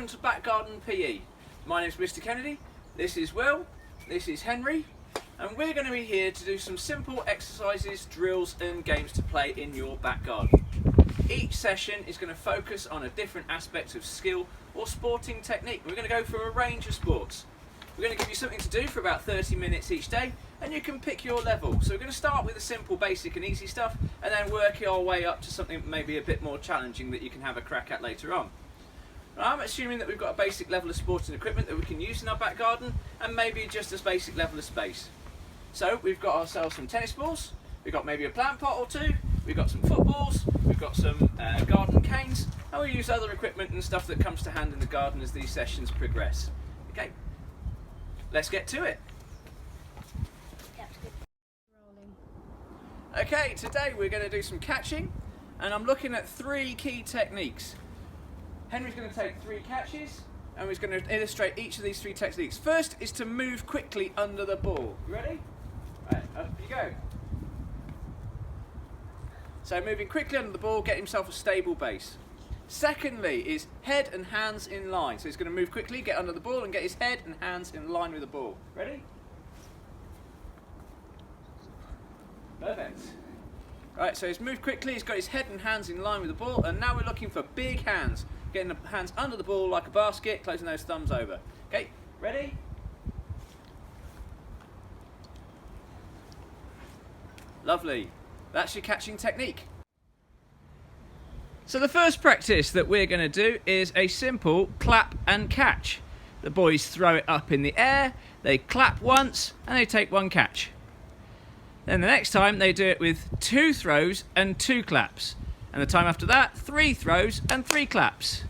welcome to Back Garden PE. My name's Mr. Kennedy, this is Will, this is Henry, and we're going to be here to do some simple exercises, drills and games to play in your back garden. Each session is going to focus on a different aspect of skill or sporting technique. We're going to go through a range of sports. We're going to give you something to do for about 30 minutes each day, and you can pick your level. So we're going to start with the simple, basic and easy stuff, and then work our way up to something maybe a bit more challenging that you can have a crack at later on. I'm assuming that we've got a basic level of sporting equipment that we can use in our back garden, and maybe just a basic level of space. So we've got ourselves some tennis balls, we've got maybe a plant pot or two, we've got some footballs, we've got some garden canes, and we use other equipment and stuff that comes to hand in the garden as these sessions progress. Okay, let's get to it. Okay, today we're going to do some catching, and I'm looking at 3 key techniques. Henry's going to take 3 catches, and he's going to illustrate each of these 3 techniques. First is to move quickly under the ball. You ready? Right, up you go. So moving quickly under the ball, get himself a stable base. Secondly is head and hands in line. So he's going to move quickly, get under the ball, and get his head and hands in line with the ball. Ready? Perfect. Right, so he's moved quickly, he's got his head and hands in line with the ball, and now we're looking for big hands. Getting the hands under the ball like a basket, closing those thumbs over. Okay, ready? Lovely. That's your catching technique. So the first practice that we're going to do is a simple clap and catch. The boys throw it up in the air, they clap once, and they take 1 catch. Then the next time they do it with 2 throws and 2 claps. And the time after that, 3 throws and 3 claps.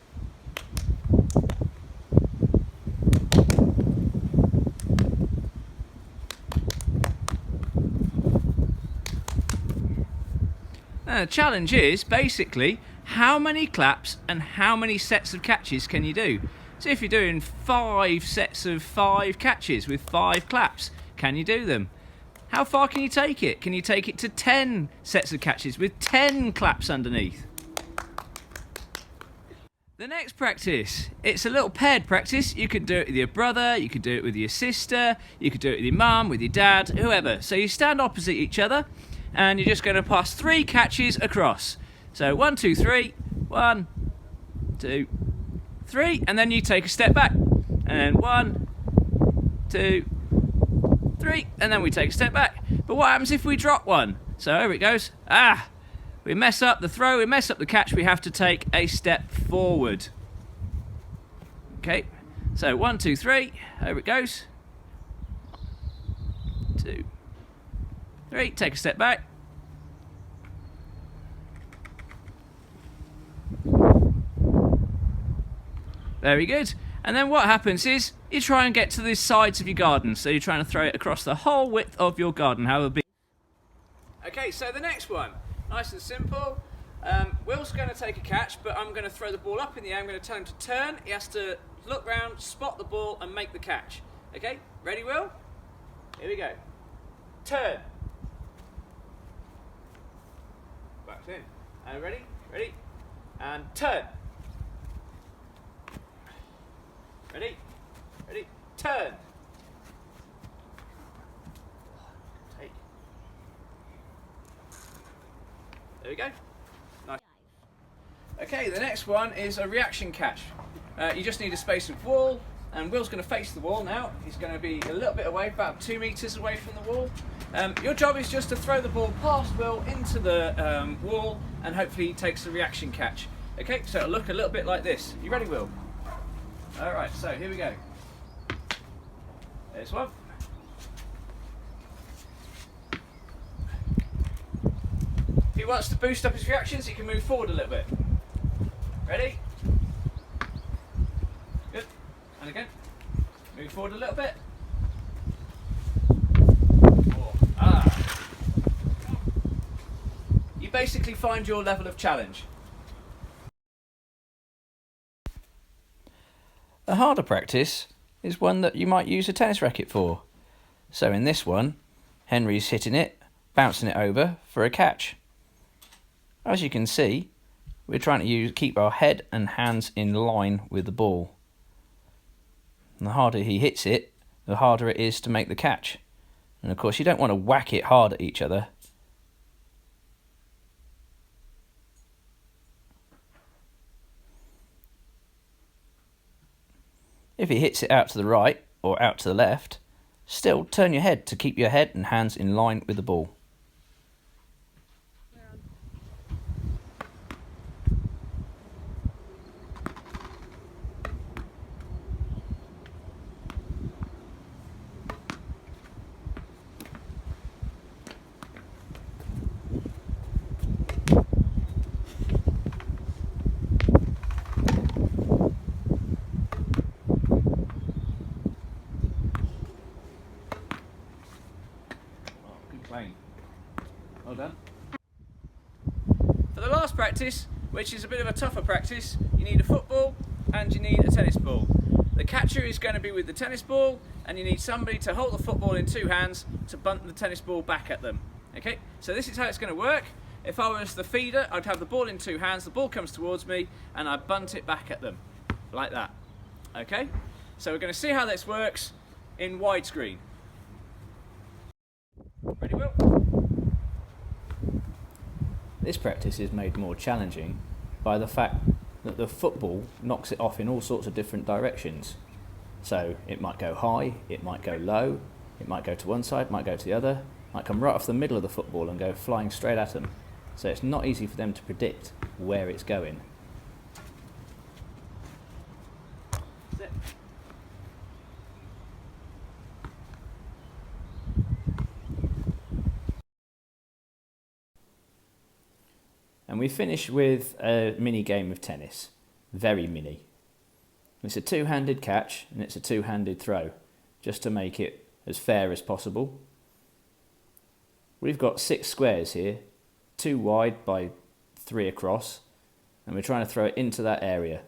Now the challenge is basically how many claps and how many sets of catches can you do? So if you're doing 5 sets of 5 catches with 5 claps, can you do them? How far can you take it? Can you take it to 10 sets of catches with 10 claps underneath? The next practice, it's a little paired practice. You could do it with your brother, you could do it with your sister, you could do it with your mum, with your dad, whoever. So you stand opposite each other and you're just going to pass 3 catches across. So 1, 2, 3, 1, 2, 3, and then you take a step back. And 1, 2, 3, and then we take a step back. But what happens if we drop one? So here it goes. We mess up the throw, we mess up the catch, we have to take a step forward. Okay, so 1, 2, 3, here it goes. 2, 3, take a step back. Very good. And then what happens is you try and get to the sides of your garden. So you're trying to throw it across the whole width of your garden, however big. Okay, so the next one, nice and simple. Will's going to take a catch, but I'm going to throw the ball up in the air. I'm going to tell him to turn. He has to look round, spot the ball and make the catch. Okay, ready, Will? Here we go. Turn. Back in. And ready? Ready? And turn. Ready? Ready? Turn. Take. There we go. Nice. Okay, the next one is a reaction catch. You just need a space of wall, and Will's going to face the wall now. He's going to be a little bit away, about 2 meters away from the wall. Your job is just to throw the ball past Will into the wall, and hopefully he takes the reaction catch. Okay, so it'll look a little bit like this. You ready, Will? Alright, so here we go. There's one. If he wants to boost up his reactions, he can move forward a little bit. Ready? Good. And again. Move forward a little bit. You basically find your level of challenge. A harder practice is one that you might use a tennis racket for. So in this one, Henry's hitting it, bouncing it over for a catch. As you can see, we're trying to keep our head and hands in line with the ball. And the harder he hits it, the harder it is to make the catch. And of course you don't want to whack it hard at each other. If he hits it out to the right or out to the left, still turn your head to keep your head and hands in line with the ball. Well done. For the last practice, which is a bit of a tougher practice, you need a football and you need a tennis ball. The catcher is going to be with the tennis ball, and you need somebody to hold the football in two hands to bunt the tennis ball back at them. Okay, so this is how it's going to work. If I was the feeder, I'd have the ball in two hands, the ball comes towards me, and I bunt it back at them, like that. Okay, so we're going to see how this works in widescreen. Ready, Will? This practice is made more challenging by the fact that the football knocks it off in all sorts of different directions. So it might go high, it might go low, it might go to one side, might go to the other, might come right off the middle of the football and go flying straight at them. So it's not easy for them to predict where it's going. Sit. And we finish with a mini game of tennis. Very mini. It's a two-handed catch and it's a two-handed throw, just to make it as fair as possible. We've got 6 squares here, 2 wide by 3 across, and we're trying to throw it into that area.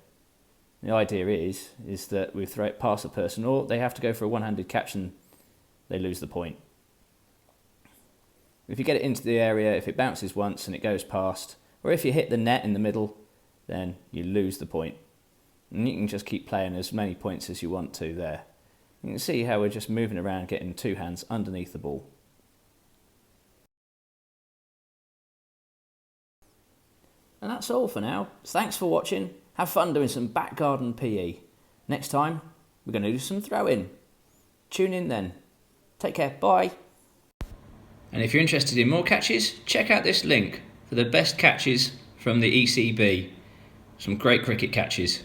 The idea is that we throw it past the person, or they have to go for a one-handed catch and they lose the point. If you get it into the area, if it bounces once and it goes past, or if you hit the net in the middle, then you lose the point. And you can just keep playing as many points as you want to there. You can see how we're just moving around, getting 2 hands underneath the ball. And that's all for now. Thanks for watching. Have fun doing some back garden PE. Next time, we're going to do some throwing. Tune in then. Take care. Bye. And if you're interested in more catches, check out this link for the best catches from the ECB. Some great cricket catches.